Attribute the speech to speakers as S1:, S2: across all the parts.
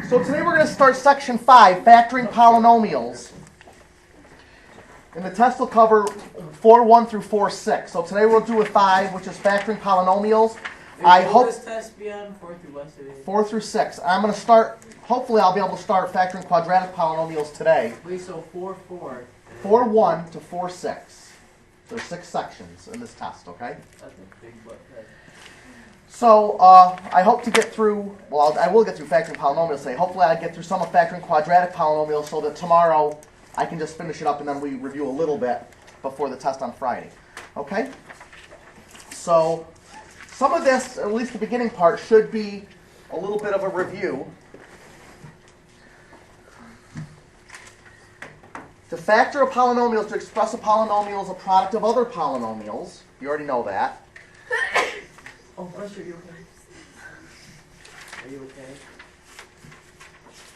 S1: So today we're going to start section 5, factoring polynomials. And the test will cover 4.1 through 4.6. So today we'll do a 5, which is factoring polynomials. I hope
S2: this test be on 4 through what today?
S1: 4 through 6. I'm going to start, hopefully I'll be able to start factoring quadratic polynomials today.
S2: Wait, so 4.4.
S1: 4.1 to 4.6. There's 6 sections in this test, okay?
S2: That's a big butt test.
S1: So I hope to get through, well, I will get through factoring polynomials today. Hopefully I get through some of factoring quadratic polynomials so that tomorrow I can just finish it up and then we review a little bit before the test on Friday. Okay? So some of this, at least the beginning part, should be a little bit of a review. To factor a polynomial is to express a polynomial as a product of other polynomials. You already know that.
S2: Oh, Buster, you okay? Are you okay?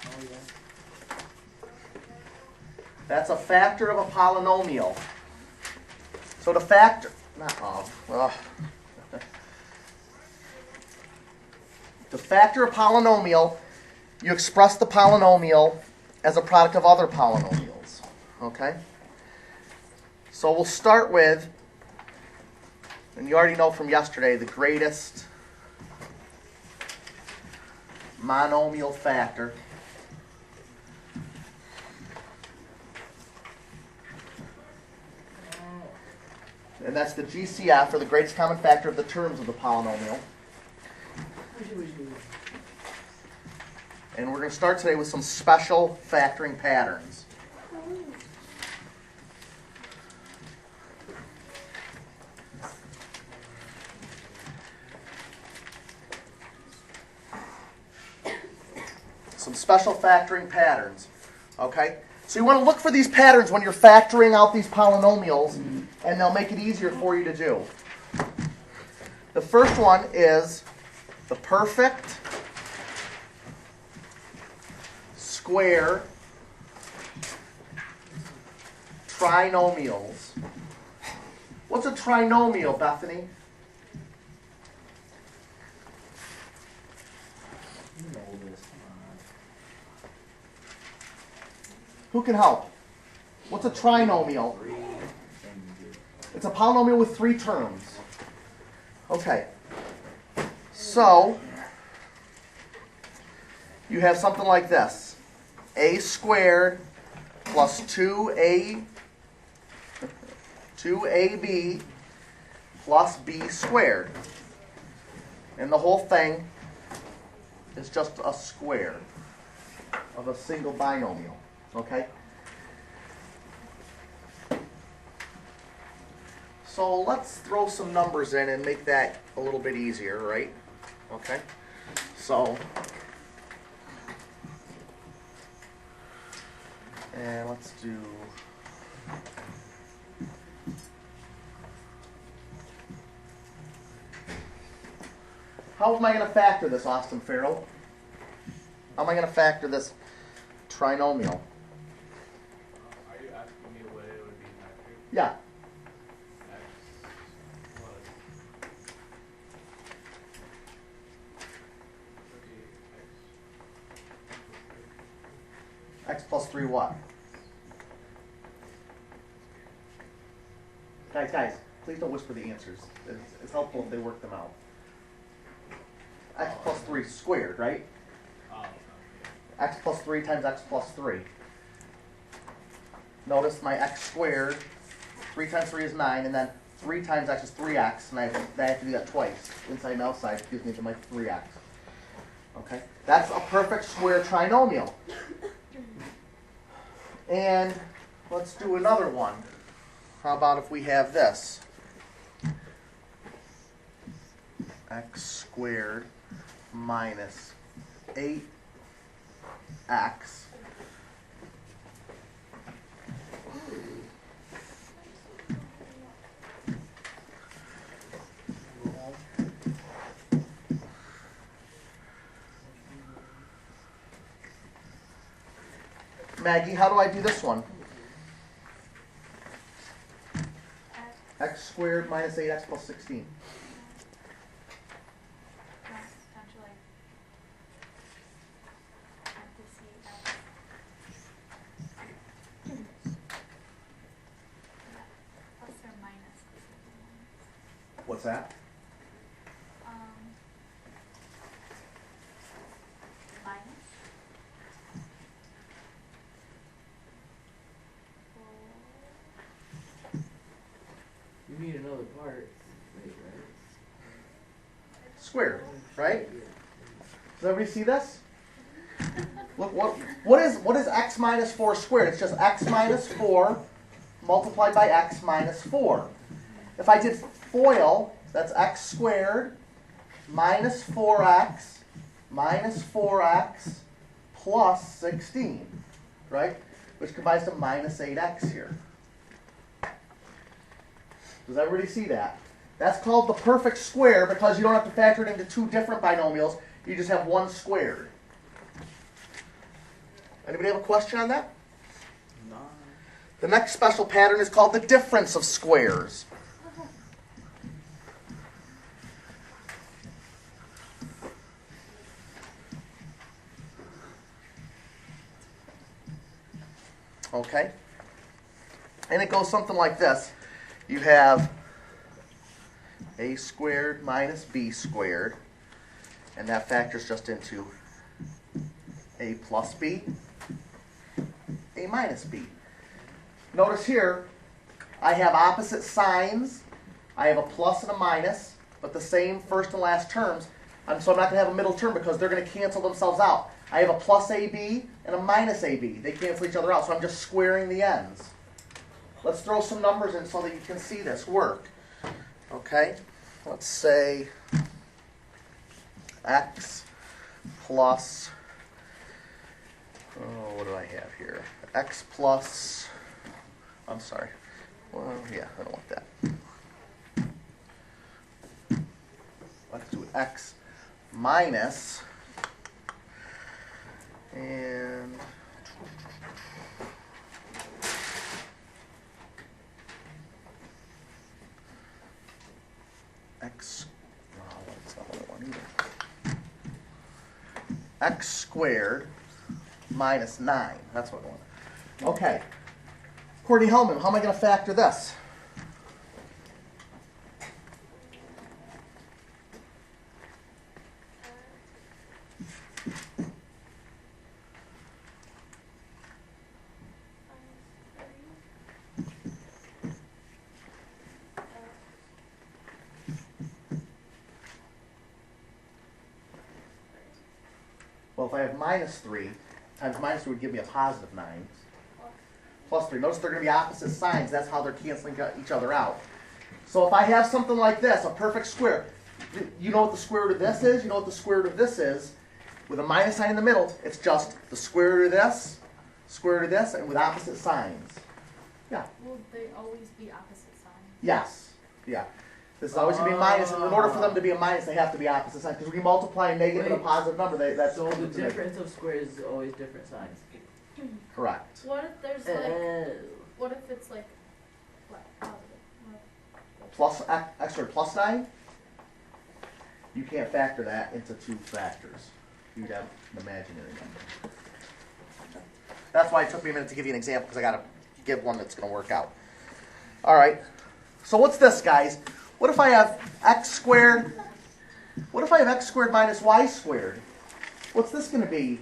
S2: Oh, yeah.
S1: That's a factor of a polynomial. So to factor, to factor a polynomial, you express the polynomial as a product of other polynomials. Okay? So we'll start with, and you already know from yesterday, the greatest monomial factor. And that's the GCF, or the greatest common factor of the terms of the polynomial. And we're going to start today with some special factoring patterns. Some special factoring patterns. Okay? So you want to look for these patterns when you're factoring out these polynomials, and they'll make it easier for you to do. The first one is the perfect square trinomials. What's a trinomial, Bethany?
S2: You know this, come on.
S1: Who can help? What's a trinomial? It's a polynomial with 3 terms. Okay. So, you have something like this. A squared plus 2ab plus b squared. And the whole thing is just a square of a single binomial. Okay? So let's throw some numbers in and make that a little bit easier, right? Okay? So, and let's do, how am I going to factor this, Austin Farrell? How am I going to factor this trinomial?
S3: Are you asking me what it would be factored?
S1: Yeah. X plus 3 what? Guys, please don't whisper the answers. It's helpful if they work them out. X plus 3 squared, right?
S3: Oh, okay.
S1: X plus 3 times x plus 3. Notice my x squared, 3 times 3 is 9, and then 3 times x is 3x, and I have to do that twice. Inside and outside gives me my 3x. Okay? That's a perfect square trinomial. And let's do another one. How about if we have this? X squared minus 8x Maggie, how do I do this one? X squared minus 8x plus 16. What's that?
S4: Minus.
S2: You need another part. Wait, right?
S1: Squared, right? Does everybody see this? Look, what is x minus 4 squared? It's just x minus 4 multiplied by x minus 4. If I did FOIL, that's x squared minus 4x plus 16, right? Which combines to minus 8x here. Does everybody see that? That's called the perfect square because you don't have to factor it into two different binomials. You just have one squared. Anybody have a question on that?
S2: No.
S1: The next special pattern is called the difference of squares. Okay? And it goes something like this. You have a squared minus b squared, and that factors just into a plus b, a minus b. Notice here, I have opposite signs. I have a plus and a minus, but the same first and last terms. And so I'm not going to have a middle term because they're going to cancel themselves out. I have a plus ab and a minus ab. They cancel each other out, so I'm just squaring the ends. Let's throw some numbers in so that you can see this work. Okay, let's say x plus, what do I have here? X plus, I'm sorry. Well, yeah, I don't want that. Let's do x minus, and x, that's not what I want either. X squared minus 9. That's what I want. Okay. Courtney Hellman, how am I going to factor this? Well, if I have minus 3 times minus 3 would give me a positive 9. Plus 3. Notice they're going to be opposite signs. That's how they're canceling each other out. So if I have something like this, a perfect square, you know what the square root of this is? You know what the square root of this is? With a minus sign in the middle, it's just the square root of this, square root of this, and with opposite signs. Yeah.
S4: Will they always be opposite signs?
S1: Yes. Yeah. This is always going to be a minus, and in order for them to be a minus, they have to be opposite signs. Because when you multiply a negative and a positive number, that's
S2: So the difference of squares is always different signs.
S1: correct.
S4: What if there's like, what if it's like, what, positive?
S1: Plus x squared plus 9, you can't factor that into two factors. You'd have an imaginary number. That's why it took me a minute to give you an example, because I got to give one that's going to work out. All right. So what's this, guys? What if I have x squared? What if I have x squared minus y squared? What's this going to be?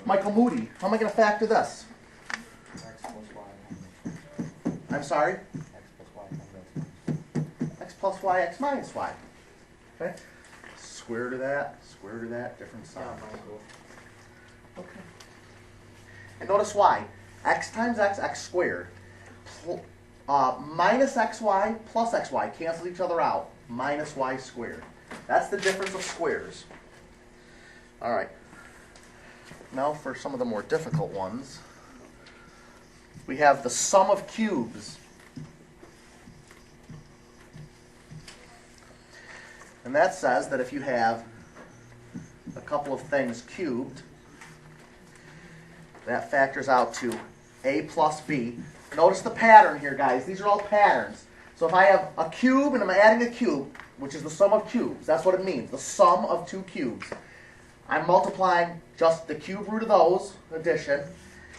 S1: Michael Moody, how am I going to factor this?
S5: X plus y.
S1: I'm sorry?
S5: X plus y.
S1: X plus y, x minus y. Okay? Square root of that, different sign.
S2: Yeah, Michael.
S1: Okay. And notice y. X times x, x squared. Minus xy plus xy cancel each other out. Minus y squared. That's the difference of squares. All right. Now for some of the more difficult ones. We have the sum of cubes. And that says that if you have a couple of things cubed, that factors out to a plus b. Notice the pattern here, guys. These are all patterns. So if I have a cube and I'm adding a cube, which is the sum of cubes, that's what it means, the sum of two cubes. I'm multiplying just the cube root of those, addition,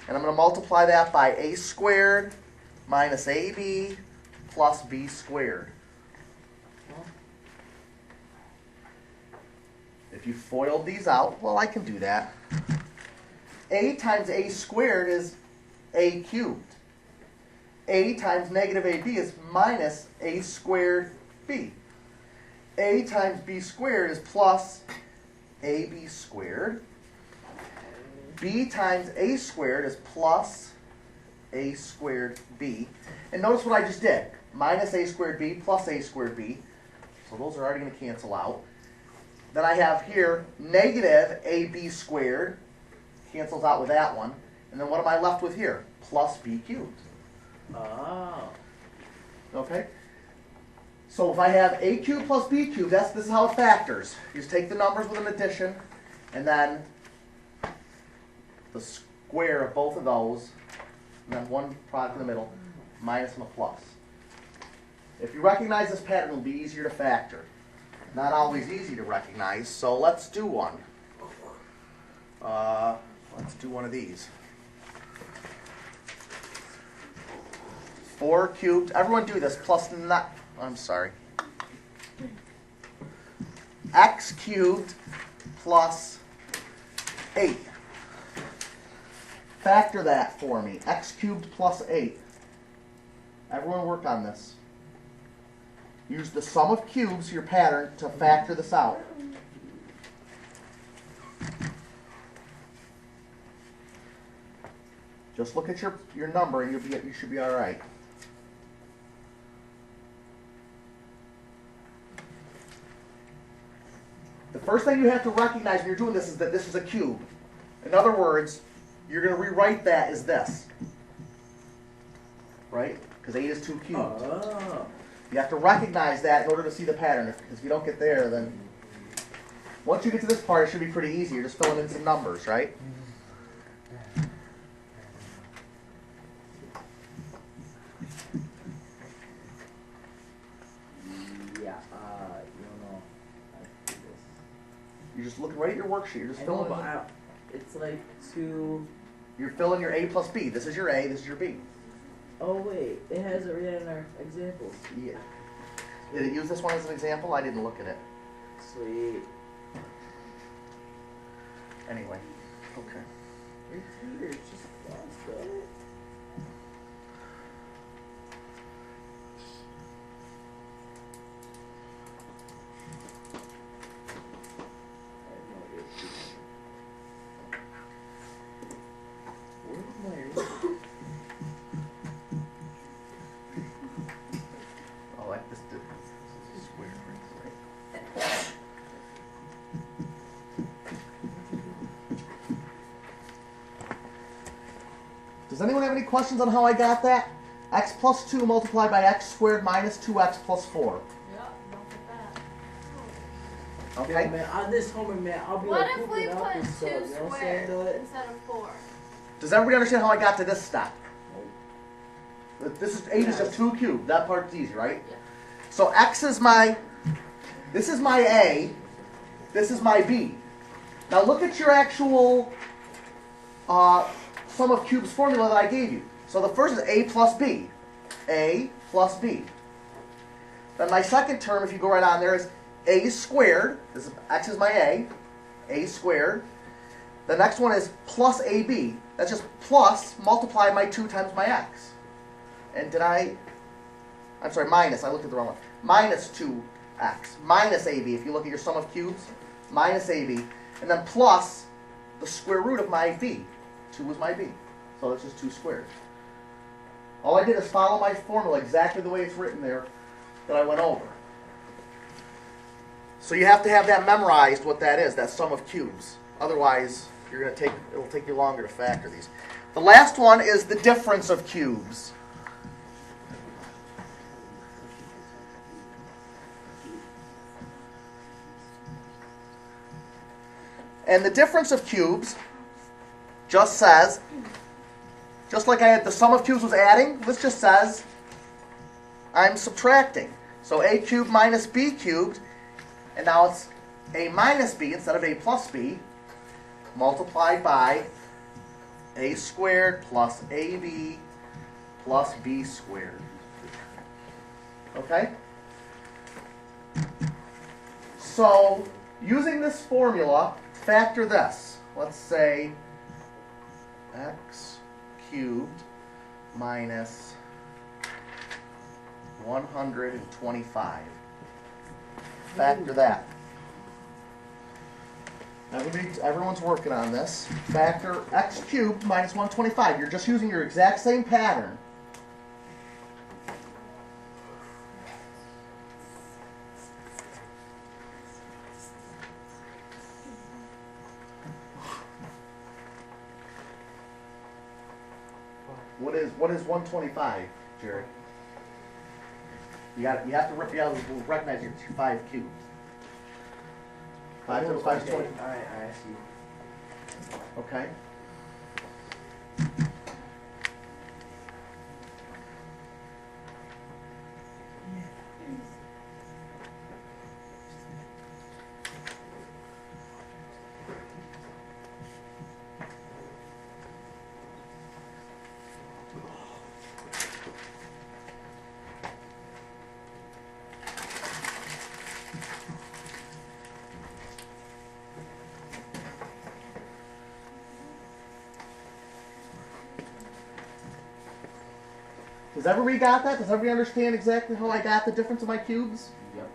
S1: and I'm going to multiply that by a squared minus ab plus b squared. If you FOILed these out, well, I can do that. A times a squared is a cubed. A times negative ab is minus a squared b. A times b squared is plus ab squared. B times a squared is plus a squared b. And notice what I just did. Minus a squared b plus a squared b. So those are already going to cancel out. Then I have here negative ab squared. Cancels out with that one. And then what am I left with here? Plus b cubed.
S2: Oh.
S1: Okay? So if I have a cubed plus b cubed, this is how it factors. You just take the numbers with an addition, and then the square of both of those, and then one product in the middle, minus and a plus. If you recognize this pattern, it'll be easier to factor. Not always easy to recognize, so let's do one. Let's do one of these. 4 cubed, everyone do this, plus not, I'm sorry. X cubed plus 8. Factor that for me. X cubed plus 8. Everyone work on this. Use the sum of cubes, your pattern, to factor this out. Just look at your number and you should be all right. The first thing you have to recognize when you're doing this is that this is a cube. In other words, you're going to rewrite that as this. Right? Because 8 is 2 cubed.
S2: Oh.
S1: You have to recognize that in order to see the pattern. If you don't get there, then... Once you get to this part, it should be pretty easy. You're just filling in some numbers, right?
S2: Yeah, you know, I do this.
S1: You're just looking right at your worksheet. You're just
S2: I know,
S1: filling
S2: but
S1: in.
S2: it's like 2...
S1: You're filling your A plus B. This is your A, this is your B.
S2: Oh wait, it has it right in our examples.
S1: Yeah. Did it use this one as an example? I didn't look at it.
S2: Sweet.
S1: Anyway. Okay.
S2: Right here, it's just lost it. I have no idea. Where's my...
S1: Oh, like this is square, right? Does anyone have any questions on how I got that? X plus 2 multiplied by x squared minus 2x plus 4.
S4: Yeah, don't get that.
S1: Okay?
S2: Yeah, man, on this homework, man, I'll be
S4: What
S2: like
S4: if we
S2: pooping out
S4: put
S2: this stuff,
S4: 2
S2: you know what I'm
S4: squared
S2: saying?
S4: instead of 4?
S1: Does everybody understand how I got to this step? This is 8 is just 2 cubed. That part's easy, right?
S4: Yeah.
S1: So x is my, this is my A, this is my B. Now look at your actual sum of cubes formula that I gave you. So the first is A plus B. A plus B. Then my second term, if you go right on there, is A squared. This is, x is my A squared. The next one is plus AB. That's just plus, multiply my 2 times my x. And I'm sorry, minus, I looked at the wrong one. Minus 2x, minus AB, if you look at your sum of cubes, minus AB, and then plus the square root of my B. 2 was my B, so that's just 2 squared. All I did is follow my formula exactly the way it's written there that I went over. So you have to have that memorized, what that is, that sum of cubes. Otherwise, it'll take you longer to factor these. The last one is the difference of cubes. And the difference of cubes just says, just like I had the sum of cubes was adding, this just says I'm subtracting. So a cubed minus b cubed, and now it's a minus b instead of a plus b, multiplied by a squared plus ab plus b squared. Okay? So using this formula, factor this. Let's say x cubed minus 125. Factor that. Everyone's working on this. Factor x cubed minus 125. You're just using your exact same pattern. What is 125, Jerry? You have to recognize your 5 cubed. 5 times 5 is 20.
S2: Alright, I see.
S1: Okay. Does everybody got that? Does everybody understand exactly how I got the difference of my cubes?
S2: Yep.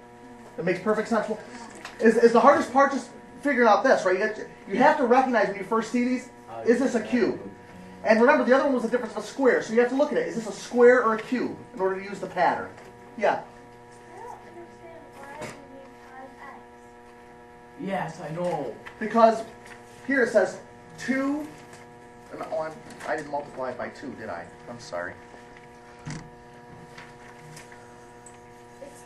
S1: It makes perfect sense. Well, is the hardest part just figuring out this, right? You have to recognize when you first see these, is this a cube? And remember, the other one was the difference of a square, so you have to look at it. Is this a square or a cube in order to use the pattern? Yeah.
S4: I don't understand why we need 5x.
S2: Yes, I know.
S1: Because here it says 2, and I didn't multiply it by 2, did I? I'm sorry.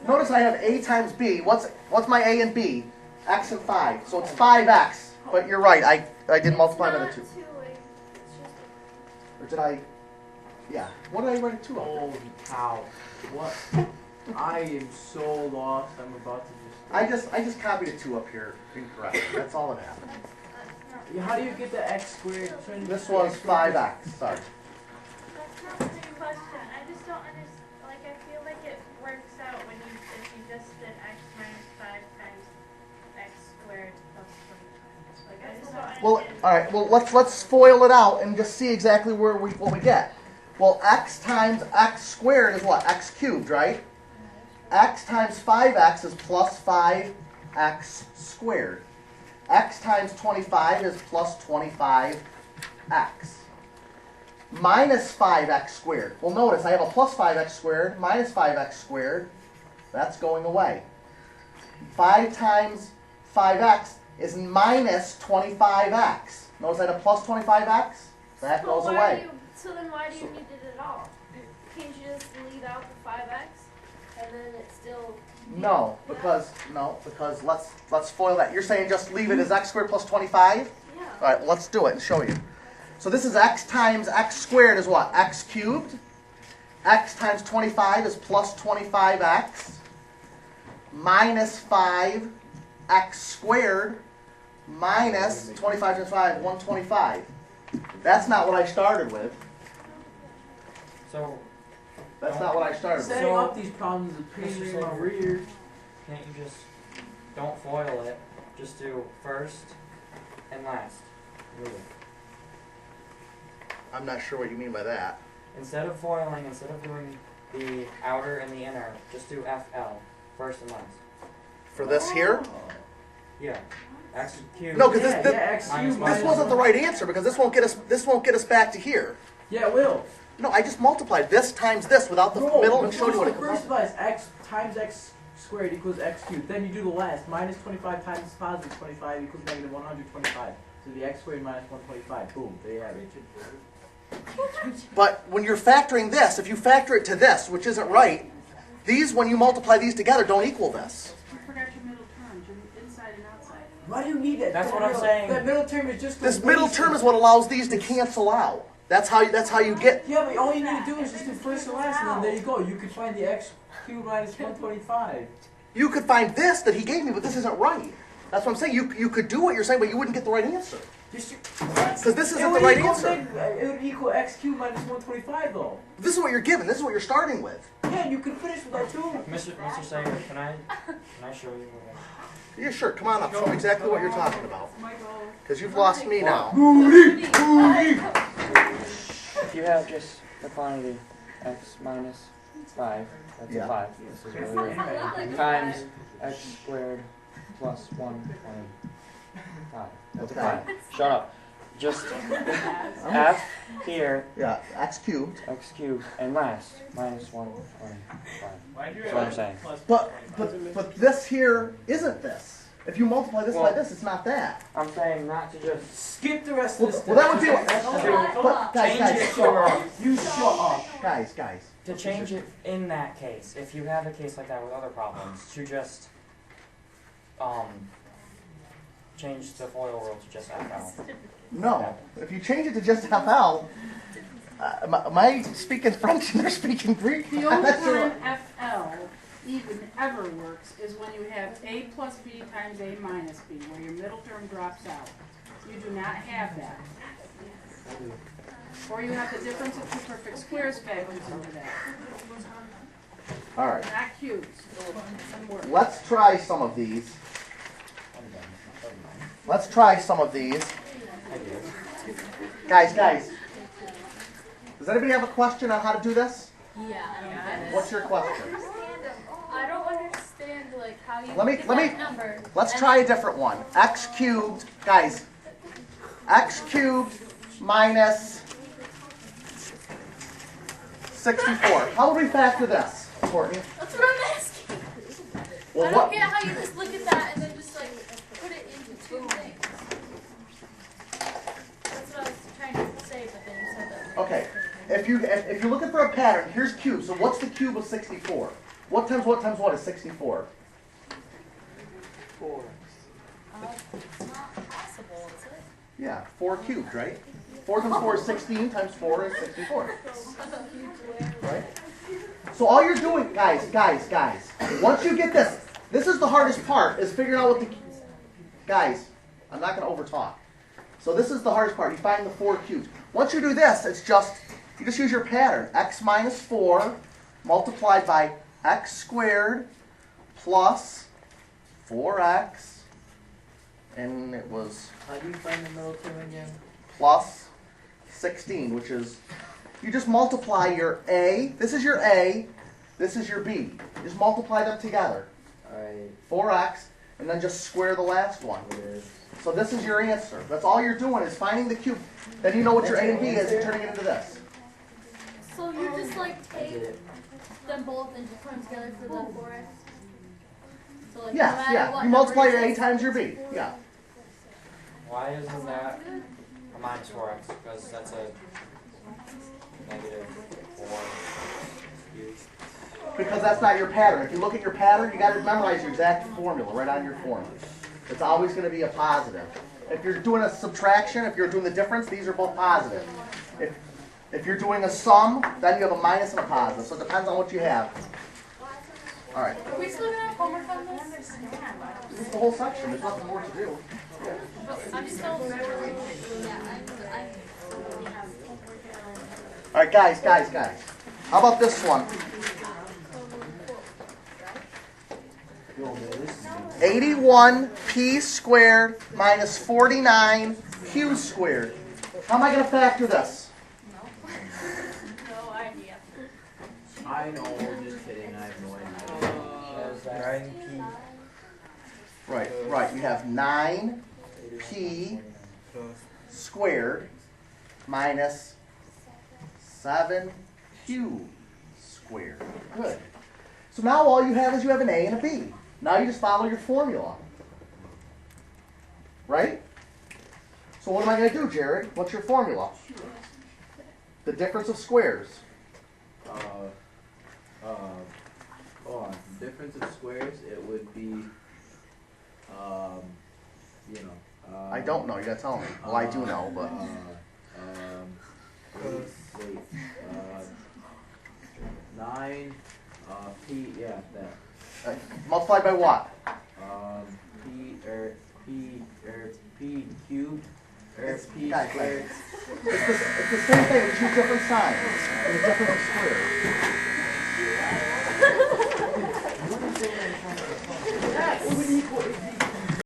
S1: Notice I have a times b. What's my a and b? X and 5. So it's 5x. But you're right, I didn't multiply by the 2.
S4: It's just
S1: Or did I? Yeah. What did I write a 2 on?
S2: Holy cow. What? I am so lost. I'm about to just...
S1: I just copied a 2 up here incorrect. That's all that happened.
S2: Yeah, how do you get the x squared?
S1: This was 5x. Sorry.
S4: That's not the question. I just don't understand. Like, I feel like it works out when if you just did x minus 5 times x squared plus 25. Like, I just don't understand.
S1: Well, all right. Well, let's FOIL it out and just see exactly what we get. Well, x times x squared is what? X cubed, right? X times 5x is plus 5x squared. X times 25 is plus 25x. Minus 5x squared. Well, notice I have a plus 5x squared minus 5x squared. That's going away. 5 times 5x is minus 25x. Notice I had a plus 25x. That goes away.
S4: So then why do you need it at all? Can't you just leave out the 5x and then it's still...
S1: No, because let's FOIL that. You're saying just leave it as x squared plus 25?
S4: Yeah.
S1: All right, let's do it and show you. So this is x times x squared is what? X cubed. X times 25 is plus 25x. Minus 5x squared minus 25 times 5, 125. That's not what I started with.
S5: So,
S1: That's not what I started with.
S2: Setting up these problems is a pain in my rear.
S5: can't you just, don't FOIL it, just do first and last. Really.
S1: I'm not sure what you mean by that.
S5: Instead of foiling, instead of doing the outer and the inner, just do FL, first and last.
S1: For this here?
S5: Yeah. X cubed.
S1: No, because
S2: Yeah, x
S5: minus
S2: cubed
S1: this wasn't the right answer because this won't get us back to here.
S2: Yeah, it will.
S1: No, I just multiplied this times this without the middle and showed you what it
S2: the
S1: comes
S2: first
S1: out.
S2: place, x times x squared equals x cubed. Then you do the last. Minus 25 times positive 25 equals negative 125. So the x squared minus 125. Boom. There you have it.
S1: But when you're factoring this, if you factor it to this, which isn't right, these, when you multiply these together, don't equal this.
S6: You forgot your middle terms, your inside and outside.
S2: Why do you need that?
S5: That's what I'm saying.
S2: That middle term is just
S1: This middle term is what allows these to cancel out. That's how you get.
S2: Yeah, but all you need to do is just do first and last, and then there you go. You can find the x cubed minus 125.
S1: You could find this that he gave me, but this isn't right. That's what I'm saying. You could do what you're saying, but you wouldn't get the right answer. Because this
S2: It
S1: isn't
S2: would
S1: the right
S2: equal
S1: answer.
S2: it would equal x cubed minus 125 though.
S1: This is what you're given. This is what you're starting with.
S2: Yeah, you can finish with that too.
S5: Mr. Sager, can I show you what
S1: Yeah, sure. Come on up. Show me exactly what you're talking about.
S6: Michael.
S1: Because you've lost me now.
S5: if you have just the quantity x minus 5, that's
S1: Yeah.
S5: a 5. This is really weird. Times x squared plus 125. That's
S1: Okay.
S5: a 5. Shut up. Just f here,
S1: Yeah, x cubed.
S5: x cubed, and last, minus 125.
S3: Why'd you
S5: That's what I'm
S3: add
S5: saying.
S3: plus
S1: But
S3: 125?
S1: but this here isn't this. If you multiply this by
S5: Well-
S1: this, it's not that.
S5: I'm saying not to just
S2: Skip the rest of
S1: Well,
S2: this.
S1: well that would be.
S2: Don't-
S1: But guys,
S5: change
S1: guys,
S5: it
S2: Shut up. You shut up.
S1: guys.
S5: to change it in that case, if you have a case like that with other problems, to just change the FOIL rule to just FL.
S1: No, if you change it to just FL, am I speaking French and they're speaking Greek?
S6: The
S1: I'm
S6: only
S1: not sure.
S6: time FL even ever works is when you have A plus B times A minus B, where your middle term drops out. You do not have that. Or you have the difference of two perfect squares factors into that.
S1: All right,
S6: Not cubes. Doesn't work.
S1: let's try some of these.
S5: I'm done. Never mind.
S1: Let's try some of these.
S5: I did.
S1: Guys. Does anybody have a question on how to do this?
S4: Yeah, I don't get it.
S1: What's your question?
S4: I don't understand like how you
S1: Let me-
S4: get
S1: let me-
S4: that number.
S1: Let's
S4: and
S1: try a different one. X cubed, guys. X cubed minus 64. How would we factor this, Courtney?
S4: That's what I'm asking. I
S1: Well,
S4: don't
S1: what?
S4: get how you just look at that and then just like put it into two things. That's what I was trying to say, but then you said that.
S1: Okay. If you're looking for a pattern, here's cube. So what's the cube of 64? What times what is 64?
S5: 4.
S4: It's not possible, is it?
S1: Yeah, 4 cubed, right? 4 times 4 is 16, times 4 is 64. Right? So all you're doing, guys, once you get this is the hardest part, is figuring out what the, guys, I'm not going to overtalk. So this is the hardest part. You find the 4 cubed. Once you do this, you just use your pattern. X minus 4 multiplied by x squared plus 4x, and it was
S2: How do you find the middle term again?
S1: plus 16, which is, you just multiply your A, this is your A, this is your B. You just multiply them together.
S2: Alright,
S1: 4x, and then just square the last one.
S2: it is.
S1: So this is your answer. That's all you're doing is finding the cube. Then you know what your A and B is and turning it into this.
S4: So you just like
S2: I did
S4: take
S2: it.
S4: them both and just put them together for the 4x? So like no
S1: Yes,
S4: matter
S1: yeah.
S4: what
S1: You multiply
S4: number
S1: your
S4: it
S1: A
S4: is-
S1: times your B. Yeah.
S5: Why isn't that a minus 4x? Because that's a negative 4 cubed.
S1: Because that's not your pattern. If you look at your pattern, you got to memorize your exact formula right on your form. It's always going to be a positive. If you're doing a subtraction, if you're doing the difference, these are both positive. If you're doing a sum, then you have a minus and a positive. So it depends on what you have. All right.
S4: Are we still gonna have homework on this?
S1: This is the whole section. There's nothing more to do.
S4: I'm still.
S1: All right, guys. How about this one? 81p squared minus 49q squared. How am I going to factor this?
S4: No idea.
S2: I know, just kidding, I have no idea.
S5: There's that.
S1: Right. You have 9p squared minus 7q squared. Good. So now all you have is you have an a and a b. Now you just follow your formula. Right? So what am I going to do, Jared? What's your formula? The difference of squares.
S2: Difference of squares, it would be,
S1: I don't know. You got to tell me. Well, I do know, but...
S2: wait, 9, p, yeah, that.
S1: Multiplied by what?
S2: P cubed There's p
S1: Guys,
S2: squared.
S1: it's the same thing, we just use different signs. And it's different squared.